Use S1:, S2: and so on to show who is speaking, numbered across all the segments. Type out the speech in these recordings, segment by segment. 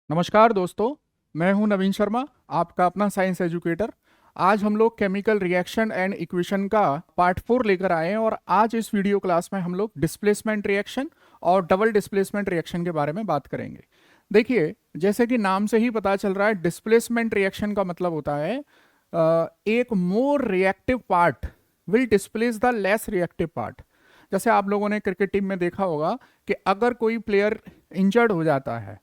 S1: नमस्कार दोस्तों। मैं हूं नवीन शर्मा, आपका अपना साइंस एजुकेटर। आज हम लोग केमिकल रिएक्शन एंड इक्वेशन का पार्ट 4 लेकर आए हैं और आज इस वीडियो क्लास में हम लोग डिस्प्लेसमेंट रिएक्शन और डबल डिस्प्लेसमेंट रिएक्शन के बारे में बात करेंगे। देखिए, जैसे कि नाम से ही पता चल रहा है, डिस्प्लेसमेंट रिएक्शन का मतलब होता है एक मोर reactive part will displace the less reactive part. जैसे आप लोगों ने क्रिकेट टीम में देखा होगा कि अगर कोई प्लेयर इंजर्ड हो जाता है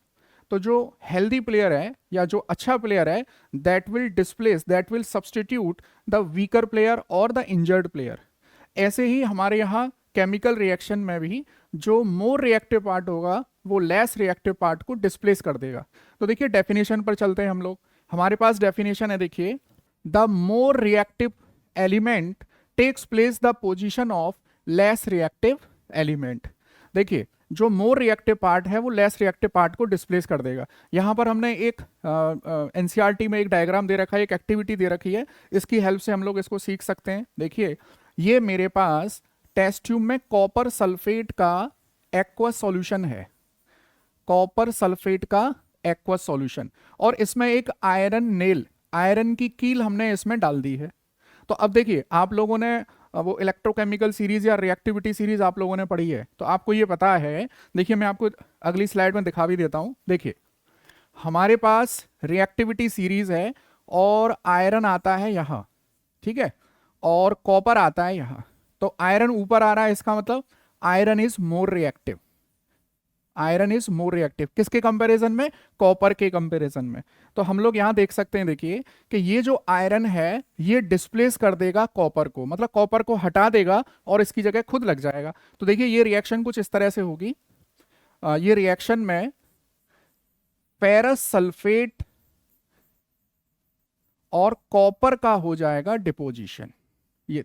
S1: तो जो हेल्दी प्लेयर है या जो अच्छा प्लेयर है that will substitute the weaker player और द इंजर्ड प्लेयर। ऐसे ही हमारे यहाँ केमिकल रिएक्शन में भी जो मोर रिएक्टिव पार्ट होगा वो लेस रिएक्टिव पार्ट को डिस्प्लेस कर देगा। तो देखिए, डेफिनेशन पर चलते हैं हम लोग। हमारे पास डेफिनेशन है, देखिए, the more reactive element takes place the position of less reactive element. देखिए, जो मोर रिएक्टिव पार्ट है वो लेस रिएक्टिव पार्ट को डिस्प्लेस कर देगा। यहाँ पर हमने एक एनसीईआरटी में एक डायग्राम दे रखा है, एक एक्टिविटी दे रखी है, इसकी हेल्प से हम लोग इसको सीख सकते हैं। देखिए, ये मेरे पास टेस्ट ट्यूब में कॉपर सल्फेट का एक्वस सॉल्यूशन है, कॉपर सल्फेट का एक्वस सॉल्यूशन, और इसमें एक आयरन की कील हमने इसमें डाल दी है। तो अब देखिए, आप लोगों ने वो इलेक्ट्रोकेमिकल सीरीज या रिएक्टिविटी सीरीज आप लोगों ने पढ़ी है, तो आपको ये पता है। देखिए, मैं आपको अगली स्लाइड में दिखा भी देता हूं। देखिए, हमारे पास रिएक्टिविटी सीरीज है और आयरन आता है यहाँ, ठीक है, और कॉपर आता है यहाँ। तो आयरन ऊपर आ रहा है, इसका मतलब iron is more reactive. Iron is more reactive किसके कंपैरिजन में? कॉपर के कंपैरिजन में। तो हम लोग यहां देख सकते हैं, देखिए, कि ये जो आयरन है ये डिस्प्लेस कर देगा कॉपर को, मतलब कॉपर को हटा देगा और इसकी जगह खुद लग जाएगा। तो देखिए, ये रिएक्शन कुछ इस तरह से होगी। ये रिएक्शन में फेरस सल्फेट और कॉपर का हो जाएगा डिपोजिशन। ये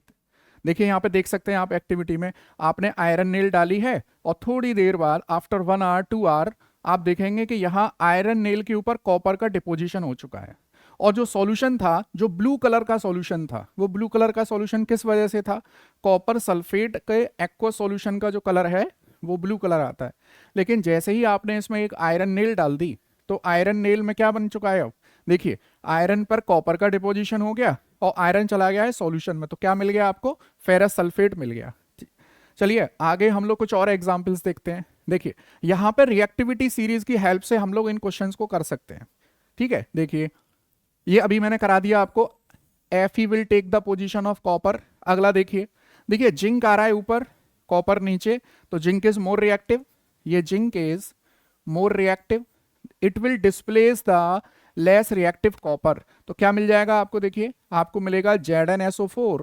S1: देखिए, यहां पे देख सकते हैं आप, एक्टिविटी में आपने आयरन नेल डाली है और थोड़ी देर बाद आफ्टर 1 आवर 2 आवर आप देखेंगे कि यहाँ आयरन नेल के ऊपर कॉपर का डिपोजिशन हो चुका है। और जो सॉल्यूशन था, जो ब्लू कलर का सॉल्यूशन था, वो ब्लू कलर का सॉल्यूशन किस वजह से था? कॉपर सल्फेट के एक्वा सॉल्यूशन का जो कलर है वो ब्लू कलर आता है। लेकिन जैसे ही आपने इसमें एक आयरन नेल डाल दी तो आयरन नेल में क्या बन चुका है? अब देखिए, आयरन पर कॉपर का डिपोजिशन हो गया और आयरन चला गया है सॉल्यूशन में, तो क्या मिल गया आपको? फेरस सल्फेट मिल गया। चलिए आगे हम लोग कुछ और एग्जांपल्स देखते हैं। देखिए, यहां पर रिएक्टिविटी सीरीज की हेल्प से हम लोग इन क्वेश्चंस को कर सकते हैं, ठीक है। देखिए, ये अभी मैंने करा दिया आपको, Fe will take the position of copper. अगला देखिए, देखिए जिंक आ रहा है ऊपर, कॉपर नीचे, तो जिंक इज मोर रिएक्टिव। ये zinc is more reactive, it will displace the less reactive copper. तो क्या मिल जाएगा आपको? देखिए, आपको मिलेगा ZnSO4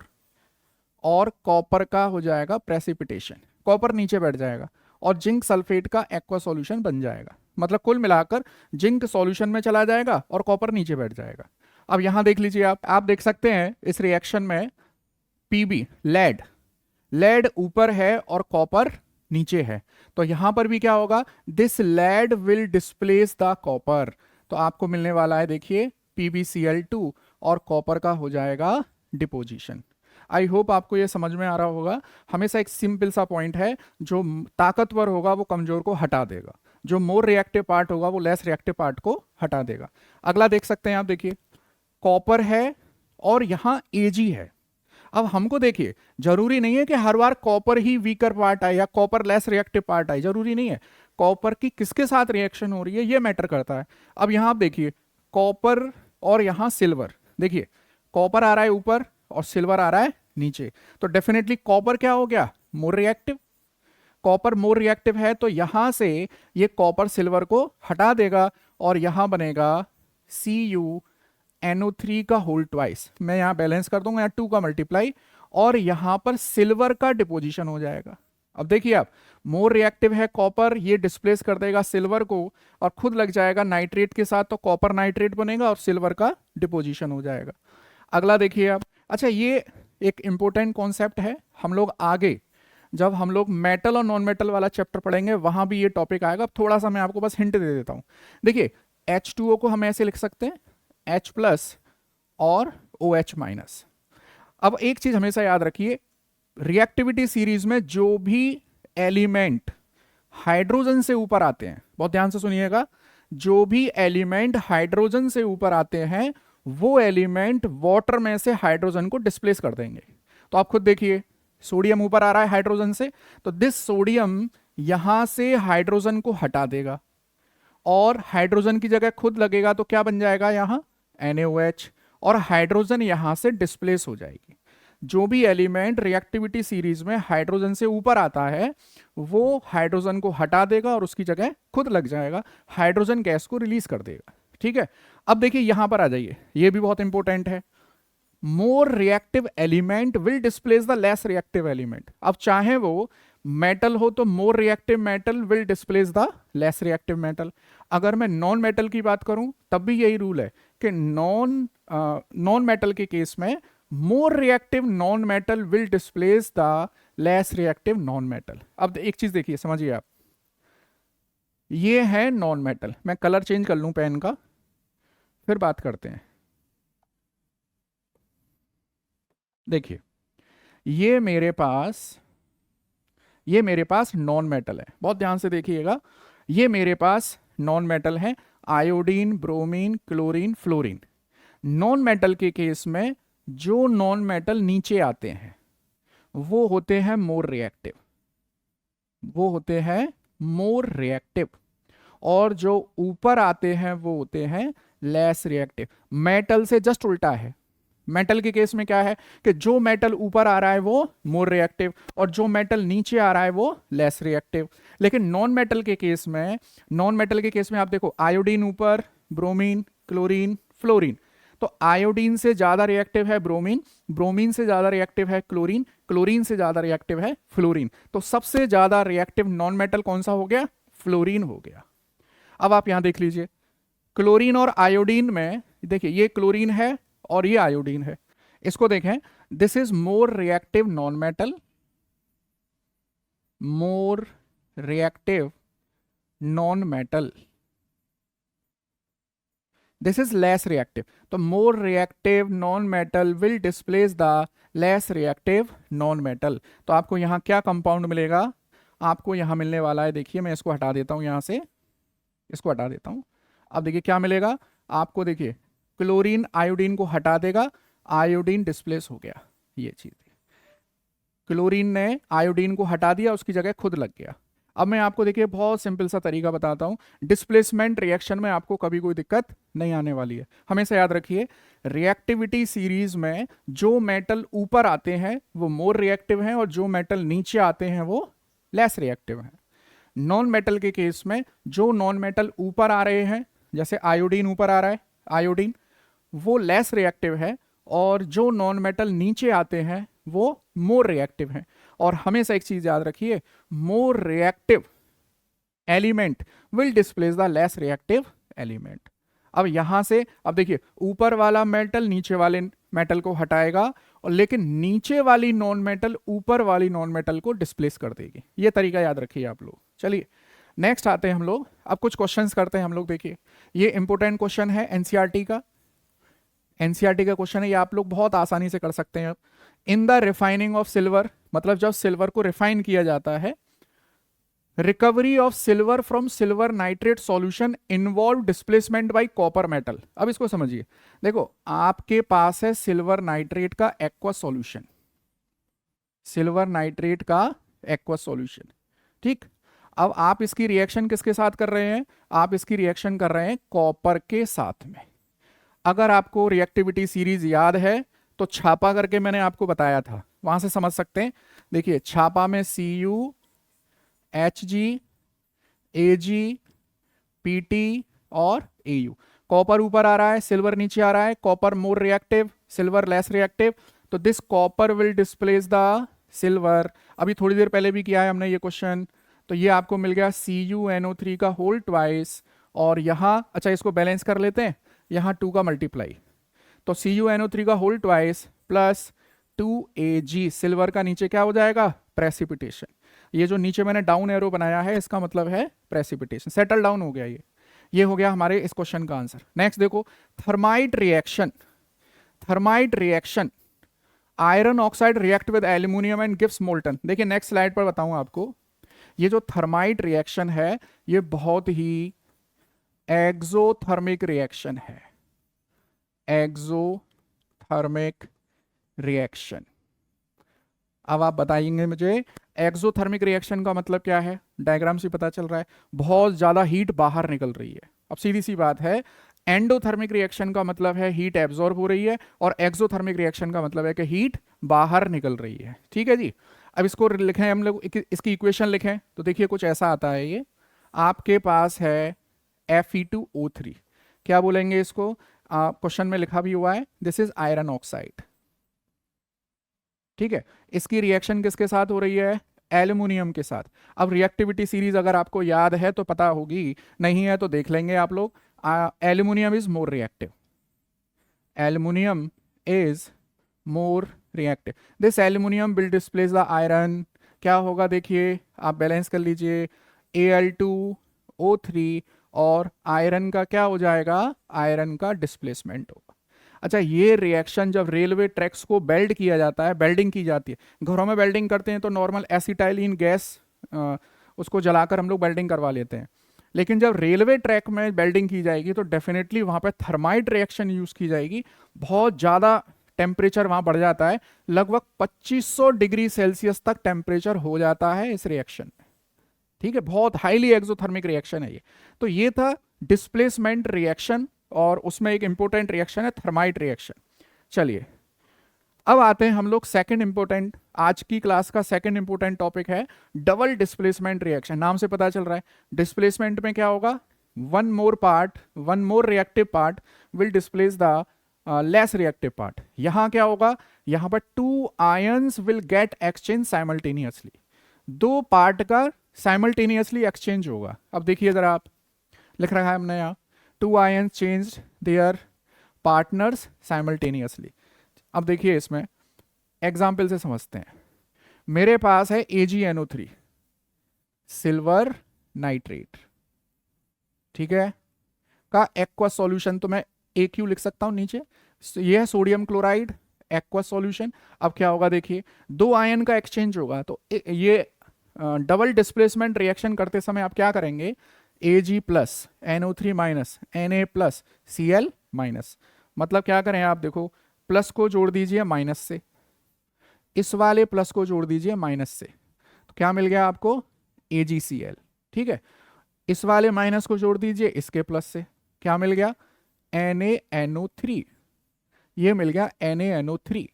S1: और कॉपर का हो जाएगा प्रेसिपिटेशन, कॉपर नीचे बैठ जाएगा और जिंक सल्फेट का एक्वा सॉल्यूशन बन जाएगा। मतलब कुल मिलाकर जिंक सॉल्यूशन में चला जाएगा और कॉपर नीचे बैठ जाएगा। अब यहां देख लीजिए, आप देख सकते हैं इस रिएक्शन में पीबी लेड ऊपर है और कॉपर नीचे है, तो यहां पर भी क्या होगा? This led will displace the copper. तो आपको मिलने वाला है, देखिए, PbCl2 और कॉपर का हो जाएगा डिपोजिशन। आई होप आपको ये समझ में आ रहा होगा। हमेशा एक सिंपल सा पॉइंट है, जो ताकतवर होगा वो कमजोर को हटा देगा, जो मोर रिएक्टिव पार्ट होगा वो लेस रिएक्टिव पार्ट को हटा देगा। अगला देख सकते हैं आप, देखिए, कॉपर है और यहां Ag है। अब हमको देखिए, जरूरी नहीं है कि हर बार कॉपर ही वीकर पार्ट आए या कॉपर लेस रिएक्टिव पार्ट आए, जरूरी नहीं है। कॉपर की किसके साथ रिएक्शन हो रही है ये मैटर करता है। अब यहां आप देखिए, कॉपर और यहां सिल्वर। देखिए, कॉपर आ रहा है ऊपर और सिल्वर आ रहा है नीचे, तो डेफिनेटली कॉपर क्या हो गया? More reactive. Copper more reactive है तो यहां से ये कॉपर सिल्वर को हटा देगा और यहां बनेगा CuNO3 का होल ट्वाइस। मैं यहां बैलेंस कर दूंगा, यहां 2 का मल्टीप्लाई, और यहां पर सिल्वर का डिपोजिशन हो जाएगा। अब देखिए आप, मोर रिएक्टिव है कॉपर, ये डिस्प्लेस कर देगा सिल्वर को और खुद लग जाएगा नाइट्रेट के साथ, तो कॉपर नाइट्रेट बनेगा और सिल्वर का डिपोजिशन हो जाएगा। अगला देखिए आप। अच्छा, ये एक इंपॉर्टेंट कॉन्सेप्ट है, हम लोग आगे जब हम लोग मेटल और नॉन मेटल वाला चैप्टर पढ़ेंगे वहां भी ये टॉपिक आएगा। अब थोड़ा सा मैं आपको बस हिंट दे देता हूं। देखिए, H2O को हम ऐसे लिख सकते हैं, H+ और OH-। अब एक चीज हमेशा याद रखिए, रिएक्टिविटी सीरीज में जो भी एलिमेंट हाइड्रोजन से ऊपर आते हैं, बहुत ध्यान से सुनिएगा, जो भी एलिमेंट हाइड्रोजन से ऊपर आते हैं वो एलिमेंट वाटर में से हाइड्रोजन को डिस्प्लेस कर देंगे। तो आप खुद देखिए, सोडियम ऊपर आ रहा है हाइड्रोजन से, तो दिस सोडियम यहां से हाइड्रोजन को हटा देगा और हाइड्रोजन की जगह खुद लगेगा, तो क्या बन जाएगा यहां NaOH, और हाइड्रोजन यहां से डिस्प्लेस हो जाएगी। जो भी एलिमेंट रिएक्टिविटी सीरीज में हाइड्रोजन से ऊपर आता है वो हाइड्रोजन को हटा देगा और उसकी जगह खुद लग जाएगा, हाइड्रोजन गैस को रिलीज कर देगा। ठीक है, अब देखिए यहां पर आ जाइए, ये भी बहुत इंपॉर्टेंट है। मोर reactive element will displace the less reactive element. अब चाहे वो मेटल हो तो more reactive metal will displace the less reactive metal. अगर मैं नॉन मेटल की बात करूं तब भी यही रूल है कि नॉन मेटल के केस में मोर reactive non metal will displace the less reactive non metal. अब एक चीज देखिए, समझिए आप, ये है नॉन मेटल। मैं कलर चेंज कर लूं पेन का, फिर बात करते हैं। देखिए ये मेरे पास नॉन मेटल है, बहुत ध्यान से देखिएगा। ये मेरे पास नॉन मेटल है, iodine, bromine, chlorine, fluorine. Non metal के केस में जो नॉन मेटल नीचे आते हैं वो होते हैं मोर रिएक्टिव, और जो ऊपर आते हैं वो होते हैं लेस रिएक्टिव। मेटल से जस्ट उल्टा है। मेटल के केस में क्या है कि जो मेटल ऊपर आ रहा है वो मोर रिएक्टिव और जो मेटल नीचे आ रहा है वो लेस रिएक्टिव। लेकिन नॉन मेटल के केस में आप देखो, आयोडीन ऊपर, ब्रोमीन, क्लोरीन, फ्लोरीन, तो आयोडीन से ज्यादा रिएक्टिव है ब्रोमीन, ब्रोमीन से ज्यादा रिएक्टिव है क्लोरीन, क्लोरीन से ज्यादा रिएक्टिव है फ्लोरीन। तो सबसे ज्यादा रिएक्टिव नॉन मेटल कौन सा हो गया? फ्लोरीन हो गया। अब आप यहां देख लीजिए, क्लोरीन और आयोडीन में देखिए, ये क्लोरीन है और ये आयोडीन है। इसको देखें, this is more reactive non metal, more reactive non metal, this is less reactive. तो more reactive non metal will displace the less reactive non metal. तो आपको यहां क्या कंपाउंड मिलेगा? आपको यहां मिलने वाला है, देखिए मैं इसको हटा देता हूं, यहां से इसको हटा देता हूं। अब देखिए क्या मिलेगा आपको, देखिए क्लोरीन आयोडीन को हटा देगा, आयोडीन डिस्प्लेस हो गया। ये चीज, क्लोरीन ने आयोडीन को हटा दिया, उसकी जगह खुद लग गया। अब मैं आपको देखिए बहुत सिंपल सा तरीका बताता हूं, डिस्प्लेसमेंट रिएक्शन में आपको कभी कोई दिक्कत नहीं आने वाली है। हमेशा याद रखिए, रिएक्टिविटी सीरीज में जो मेटल ऊपर आते हैं वो मोर रिएक्टिव हैं और जो मेटल नीचे आते हैं वो लेस रिएक्टिव हैं। नॉन मेटल के केस में जो नॉन मेटल ऊपर आ रहे हैं, जैसे आयोडीन ऊपर आ रहा है, आयोडीन, वो लेस रिएक्टिव है, और जो नॉन मेटल नीचे आते हैं वो मोर रिएक्टिव हैं। और हमेशा एक चीज याद रखिए, मोर reactive element will displace the less reactive element. अब यहां से, अब देखिए ऊपर वाला मेटल नीचे वाले मेटल को हटाएगा, और लेकिन नीचे वाली नॉन मेटल ऊपर वाली नॉन मेटल को डिस्प्लेस कर देगी। ये तरीका याद रखिए आप लोग। चलिए नेक्स्ट आते हैं हम लोग, अब कुछ क्वेश्चंस करते हैं हम लोग। देखिए ये इंपॉर्टेंट क्वेश्चन है एनसीईआरटी का, का क्वेश्चन है, ये आप लोग बहुत आसानी से कर सकते हैं। In the refining of silver, मतलब जब सिल्वर को रिफाइन किया जाता है, recovery of silver from silver nitrate solution involve displacement bye copper metal. अब इसको समझिए, देखो आपके पास है सिल्वर नाइट्रेट का एक्वा सॉल्यूशन, सिल्वर नाइट्रेट का एक्वा सॉल्यूशन, ठीक। अब आप इसकी रिएक्शन किसके साथ कर रहे हैं? आप इसकी रिएक्शन कर रहे हैं कॉपर के साथ में। अगर आपको रिएक्टिविटी सीरीज याद है तो छापा करके मैंने आपको बताया था, वहां से समझ सकते हैं। देखिए छापा में Cu, Hg, Ag, Pt और Au। कॉपर ऊपर आ रहा है, सिल्वर नीचे आ रहा है, copper more reactive, silver less reactive, तो this copper will displace the silver. अभी थोड़ी देर पहले भी किया है हमने ये क्वेश्चन, तो ये आपको मिल गया CuNO3 का होल ट्वाइस, और यहां अच्छा इसको बैलेंस कर लेते हैं, यहां 2 का मल्टीप्लाई, तो CuNO3 का whole twice plus 2Ag, silver का नीचे क्या हो जाएगा? प्रेसिपिटेशन। ये जो नीचे मैंने डाउन एरो बनाया है इसका मतलब है प्रेसिपिटेशन, सेटल डाउन हो गया। ये हो गया हमारे इस क्वेश्चन का आंसर। नेक्स्ट देखो, thermite reaction, iron oxide react with aluminium and gives molten. देखिए नेक्स्ट स्लाइड पर बताऊं आपको, ये जो थर्माइट रिएक्शन है ये बहुत ही एक्सोथर्मिक रिएक्शन है, एक्सोथर्मिक रिएक्शन। अब आप बताएंगे मुझे एक्सोथर्मिक रिएक्शन का मतलब क्या है। डायग्राम से पता चल रहा है बहुत ज्यादा हीट बाहर निकल रही है। अब सीधी सी बात है, एंडोथर्मिक रिएक्शन का मतलब है हीट एब्जॉर्ब हो रही है, और एक्सोथर्मिक रिएक्शन का मतलब है कि हीट बाहर निकल रही है। ठीक है जी। अब इसको लिखें हम लोग, इसकी इक्वेशन लिखें तो देखिए कुछ ऐसा आता है। ये आपके पास है Fe2O3, क्या बोलेंगे इसको, क्वेश्चन में लिखा भी हुआ है, दिस इज आयरन ऑक्साइड। ठीक है, इसकी रिएक्शन किसके साथ हो रही है, एल्यूमिनियम के साथ। अब रिएक्टिविटी सीरीज अगर आपको याद है तो पता होगी, नहीं है तो देख लेंगे आप लोग। Aluminium is more reactive, aluminium is more reactive, this aluminium will displace the iron. क्या होगा देखिए, आप बैलेंस कर लीजिए, Al2O3, और आयरन का क्या हो जाएगा, आयरन का डिस्प्लेसमेंट होगा। अच्छा, ये रिएक्शन जब रेलवे ट्रैक्स को बेल्ड किया जाता है, बेल्डिंग की जाती है, घरों में बेल्डिंग करते हैं तो नॉर्मल एसिटाइलिन गैस उसको जलाकर हम लोग बेल्डिंग करवा लेते हैं, लेकिन जब रेलवे ट्रैक में बेल्डिंग की जाएगी तो डेफिनेटली वहां पे थर्माइट रिएक्शन यूज की जाएगी। बहुत ज़्यादा टेम्परेचर वहां बढ़ जाता है, लगभग 2500 डिग्री सेल्सियस तक टेम्परेचर हो जाता है इस रिएक्शन में। ठीक है, बहुत हाईली एक्सोथर्मिक रिएक्शन है ये। तो ये था डिस्प्लेसमेंट रिएक्शन, और उसमें एक इंपॉर्टेंट रिएक्शन है थर्माइट रिएक्शन। चलिए अब आते हैं हम लोग सेकंड इंपॉर्टेंट, आज की क्लास का सेकंड इंपॉर्टेंट टॉपिक है डबल डिस्प्लेसमेंट रिएक्शन। नाम से पता चल रहा है डिस्प्लेसमेंट में क्या होगा, one more reactive part will displace the less reactive part. यहां क्या होगा, यहां पर two ions will get exchange simultaneously, दो पार्ट का साइमल्टेनियसली एक्सचेंज होगा। अब देखिए जरा, आप लिख रखा है हमने यहाँ, two ions change their partners simultaneously. अब देखिए इसमें एग्जाम्पल से समझते हैं। मेरे पास है AgNO3 सिल्वर नाइट्रेट, ठीक है, का एक्वा सॉल्यूशन, तो मैं AQ लिख सकता हूं नीचे। ये है सोडियम क्लोराइड एक्वा सॉल्यूशन। अब क्या होगा देखिए, दो आयन का एक्सचेंज होगा, तो ये डबल डिस्प्लेसमेंट रिएक्शन करते समय आप क्या करेंगे, Ag plus NO3 minus Na plus Cl minus, मतलब क्या करें आप देखो, प्लस को जोड़ दीजिए माइनस से, इस वाले प्लस को जोड़ दीजिए माइनस से, तो क्या मिल गया आपको, AgCl। ठीक है, इस वाले माइनस को जोड़ दीजिए इसके प्लस से, क्या मिल गया, NaNO3, ये मिल गया NaNO3।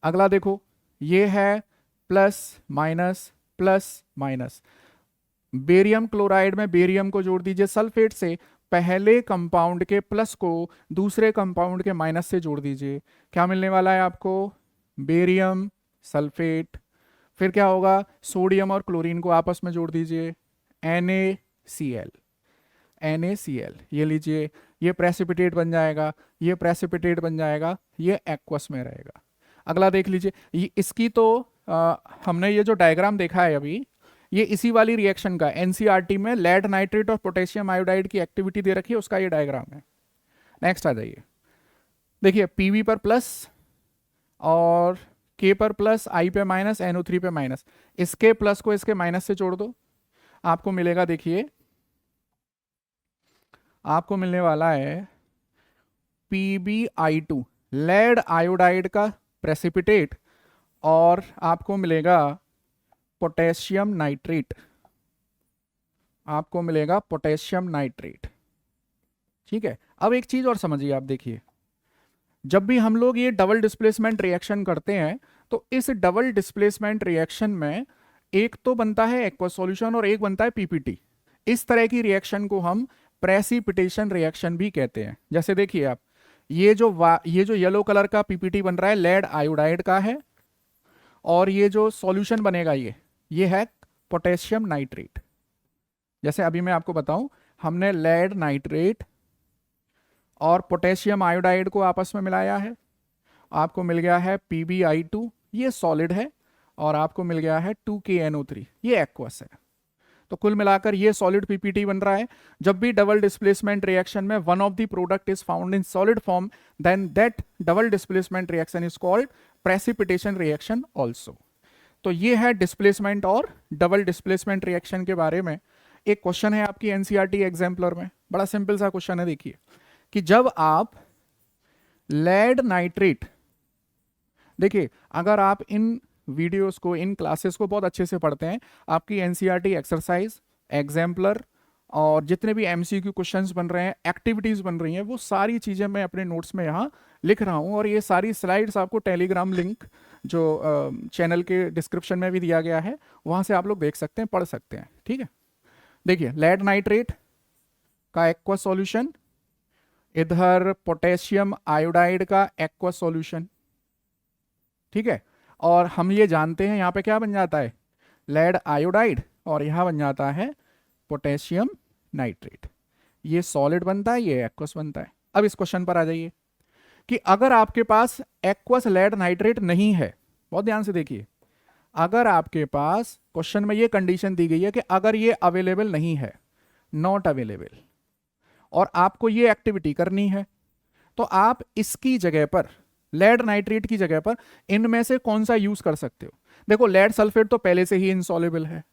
S1: अगला देखो, ये है प्लस माइनस, बेरियम क्लोराइड में बेरियम को जोड़ दीजिए सल्फेट से, पहले कंपाउंड के प्लस को दूसरे कंपाउंड के माइनस से जोड़ दीजिए, क्या मिलने वाला है आपको, बेरियम सल्फेट। फिर क्या होगा, सोडियम और क्लोरीन को आपस में जोड़ दीजिए, NaCl, ये लीजिए, ये प्रेसिपिटेट बन जाएगा, ये प्रेसिपिटेट बन जाएगा, ये एक्वस में रहेगा। अगला देख लीजिए, इसकी तो हमने ये जो डायग्राम देखा है अभी, ये इसी वाली रिएक्शन का एनसीईआरटी में लेड नाइट्रेट और पोटेशियम आयोडाइड की एक्टिविटी दे रखी है, उसका ये डायग्राम है। नेक्स्ट आ जाइए, देखिए पीवी पर प्लस और के पर प्लस, आई पे माइनस, NO3 पे माइनस, इसके प्लस को इसके माइनस से जोड़ दो, आपको मिलेगा, देखिए आपको मिलने वाला है PbI2 लेड आयोडाइड का प्रेसिपिटेट, और आपको मिलेगा पोटेशियम नाइट्रेट, आपको मिलेगा पोटेशियम नाइट्रेट। ठीक है, अब एक चीज और समझिए, आप देखिए, जब भी हम लोग ये डबल डिस्प्लेसमेंट रिएक्शन करते हैं तो इस डबल डिस्प्लेसमेंट रिएक्शन में एक तो बनता है एक्वा सॉल्यूशन और एक बनता है PPT। इस तरह की रिएक्शन को हम प्रेसिपिटेशन रिएक्शन भी कहते हैं। जैसे देखिए आप, ये जो येलो कलर का PPT बन रहा है लेड आयोडाइड का है, और ये जो सॉल्यूशन बनेगा ये है पोटेशियम नाइट्रेट। जैसे अभी मैं आपको बताऊं, हमने लेड नाइट्रेट और पोटेशियम आयोडाइड को आपस में मिलाया है, आपको मिल गया है PbI2, ये सॉलिड है, और आपको मिल गया है 2KNO3, ये एक्वस है। तो कुल मिलाकर ये सॉलिड PPT बन रहा है। जब भी डबल डिस्प्लेसमेंट रिएक्शन में one of the product is found in solid form, then that double displacement reaction is called precipitation reaction also. तो ये है डिस्प्लेसमेंट और डबल डिस्प्लेसमेंट रिएक्शन के बारे में। एक क्वेश्चन है आपकी एनसीईआरटी एग्जाम्पलर में, बड़ा सिंपल सा क्वेश्चन है, देखिए कि जब आप लेड नाइट्रेट, देखिए अगर आप इन वीडियोस को, इन क्लासेस को बहुत अच्छे से पढ़ते हैं, आपकी एनसीईआरटी एक्सरसाइज, एग्जाम्पलर और जितने भी एमसीक्यू क्वेश्चंस बन रहे हैं, एक्टिविटीज बन रही हैं, वो सारी चीजें मैं अपने नोट्स में यहाँ लिख रहा हूँ। और ये सारी स्लाइड्स आपको टेलीग्राम लिंक जो चैनल के डिस्क्रिप्शन में भी दिया गया है, वहां से आप लोग देख सकते हैं, पढ़ सकते हैं। ठीक है, देखिए लेड नाइट्रेट का एक्वा सॉल्यूशन, इधर पोटेशियम आयोडाइड का एक्वा सॉल्यूशन। ठीक है, और हम ये जानते हैं यहाँ पे क्या बन जाता है, लेड आयोडाइड, और यहाँ बन जाता है पोटेशियम नाइट्रेट। ये सॉलिड बनता है, ये एक्वस बनता है। अब इस क्वेश्चन पर आ जाइए कि अगर आपके पास एक्वस लेड नाइट्रेट नहीं है, बहुत ध्यान से देखिए, अगर आपके पास क्वेश्चन में ये कंडीशन दी गई है कि अगर ये अवेलेबल नहीं है, नॉट अवेलेबल, और आपको ये एक्टिविटी करनी है, तो आप इसकी जगह पर, लेड नाइट्रेट की जगह पर इनमें से कौन सा यूज कर सकते हो। देखो लेड सल्फेट तो पहले से ही इनसॉल्युबल है,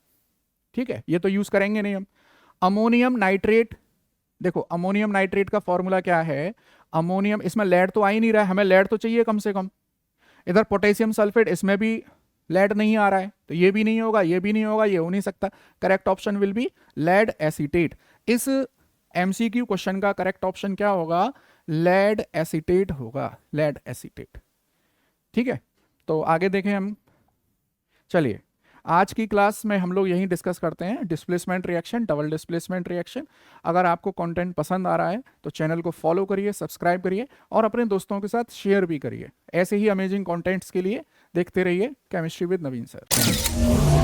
S1: ठीक है, ये तो यूज करेंगे नहीं हम। अमोनियम नाइट्रेट, देखो अमोनियम नाइट्रेट का फॉर्मूला क्या है, अमोनियम, इसमें लेड तो आ ही नहीं रहा है, हमें लेड तो चाहिए कम से कम। इधर पोटेशियम सल्फेट, इसमें भी लेड नहीं आ रहा है, तो ये भी नहीं होगा, ये भी नहीं होगा, ये हो नहीं सकता। Correct option will be lead acetate. इस एमसीक्यू क्वेश्चन का करेक्ट ऑप्शन क्या होगा, लेड एसीटेट होगा, लेड एसीटेट। ठीक है, तो आगे देखें हम। चलिए, आज की क्लास में हम लोग यही डिस्कस करते हैं displacement reaction, double displacement reaction. अगर आपको कंटेंट पसंद आ रहा है तो चैनल को फॉलो करिए, सब्सक्राइब करिए और अपने दोस्तों के साथ शेयर भी करिए। ऐसे ही अमेजिंग कंटेंट्स के लिए देखते रहिए केमिस्ट्री विद नवीन सर।